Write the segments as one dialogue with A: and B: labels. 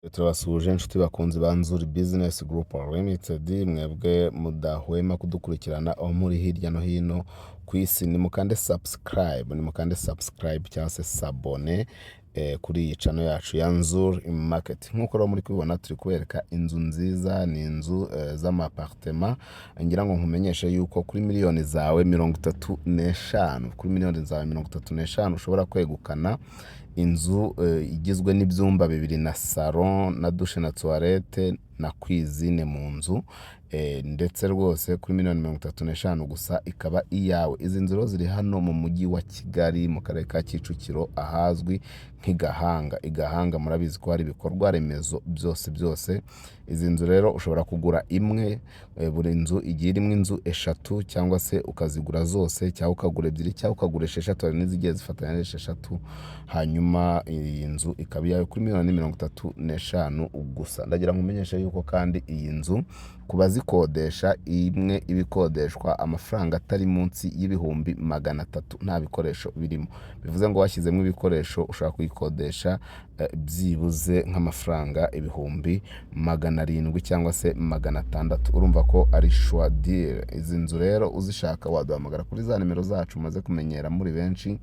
A: Turabasuhuje inshuti bakunzi ba Nzuri Business Group Limited, mwebwe mudahwema kudukurikirana aho muri hirya no hino ku isi. Nimukande subscribe cyangwa se sabone kuri iyi channel yacu ya Nzuri Market. Nkuko rero muri kubibona turi kubereka inzu nziza, ni inzu z'amapartement. Ngira ngo nkumenyeshe yuko kuri miliyoni zawe 35, kuri miliyoni zawe 35 ushobora kwegukana inzu igizwe n'ibyumba bibiri na salon na douche na toilette na cuisine mu nzu, ndetse rwose kuri miliyoni 35 gusa ikaba iyawe. Izi nzu ziri hano mu mujyi wa Kigali mu karere ka Kicukiro ahazwi nk'Igahanga. Igahanga murabizi ko hari ibikorwa remezo byose. Izi nzu rero ushobora kugura imwe, buri nzu igiye irimo inzu eshatu, cyangwa se ukazigura zose, cyangwa ukagura ebyiri, cyangwa ukagura esheshatu, hari n'izigiye zifatanya esheshatu, hanyuma iyi nzu ikaba iyawe kuri miliyoni 35 gusa. Ndagira ngo umenyeshe yuko kandi iyi nzu kuba zikodesha, imwe ibikodeshwa amafaranga atari munsi y'ibihumbi 300, nta bikoresho birimo. Bivuze ngo washyizemo ibikoresho ushaka kuyikodesha byibuze nk'amafaranga ibihumbi 700 cyangwa se 600. Urumva ko ari shwa deal. Izi nzu rero uzishaka waduhamagara kuri za nimero zacu maze kumenyera muri benshi: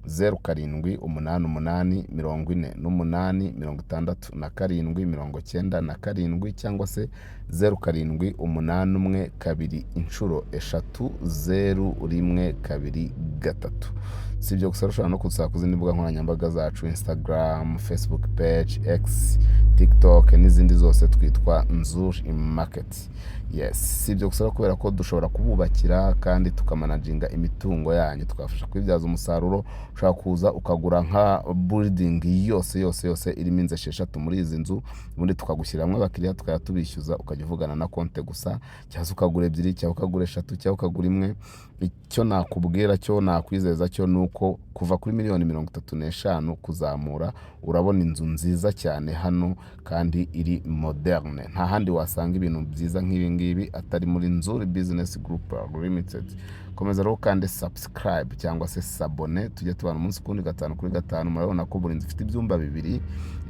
A: 0788 cyangwa se 07812013. Si ibyo gusa, ushobora no kudusanga ku zindi mbuga nkoranyambaga zacu: Instagram, Facebook page, X, TikTok n'izindi zose twitwa Nzuri Market. Yes, si ibyo gusa, kubera ko dushobora kububakira kandi tukamanaginga imitungo yanyu, tukafasha kwibyaza umusaruro. Ushobora kuza ukagura nka building yose irimo inzu 6 muri izi nzu, ubundi tukagushyiramo abakiriya tukayatubishyuza, ukajya uvugana na konte gusa, cyangwa ukagura ebyiri, cyangwa ukagura eshatu, cyangwa ukagura imwe. Icyo nakubwira, cyo nakwizeza cyo nuko kuva kuri miliyoni 35 kuzamura urabona inzu nziza cyane hano kandi iri moderne. Nta handi wasanga ibintu byiza nk'ibi ngibi atari muri Nzuri Business Group Limited. Komeza rero kandi subscribe cyangwa se sabone, tujye tubana umunsi kundi 5 kuri 5. Murabona ko buri nzu ifite ibyumba bibiri,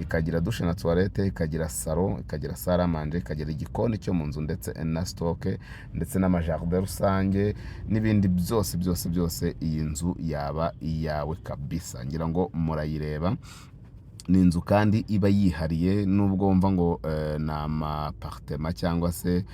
A: ikagira douche na toilette, ikagira salon, ikagira salle à manger, ikagira igikoni cyo mu nzu, ndetse na stock, ndetse n'amajardin rusange n'ibindi byose. Iyi nzu yaba iyawe kabisa. Ngira ngo murayireba. Ni inzu kandi iba yihariye, nubwo wumva ngo ni amapartement cyangwa se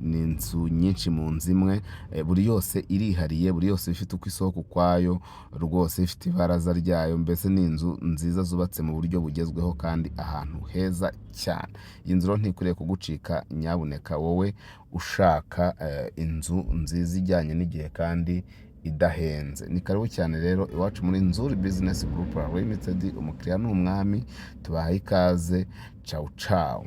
A: ni inzu nyinshi mu nzu imwe, buri yose irihariye, buri yose ifite uko isohoka ukwayo, rwose ifite ibaraza ryayo. Mbese ni inzu nziza zubatse mu buryo bugezweho kandi ahantu heza cyane. Iyi nzu rero ntikwiriye kugucika. Nyabuneka wowe ushaka inzu nziza ijyanye n'igihe kandi idahenze, ni karibu cyane rero iwacu muri Nzuri Business Group Limited. Umukiriya ni umwami. Tubahaye ikaze. Ciao ciao.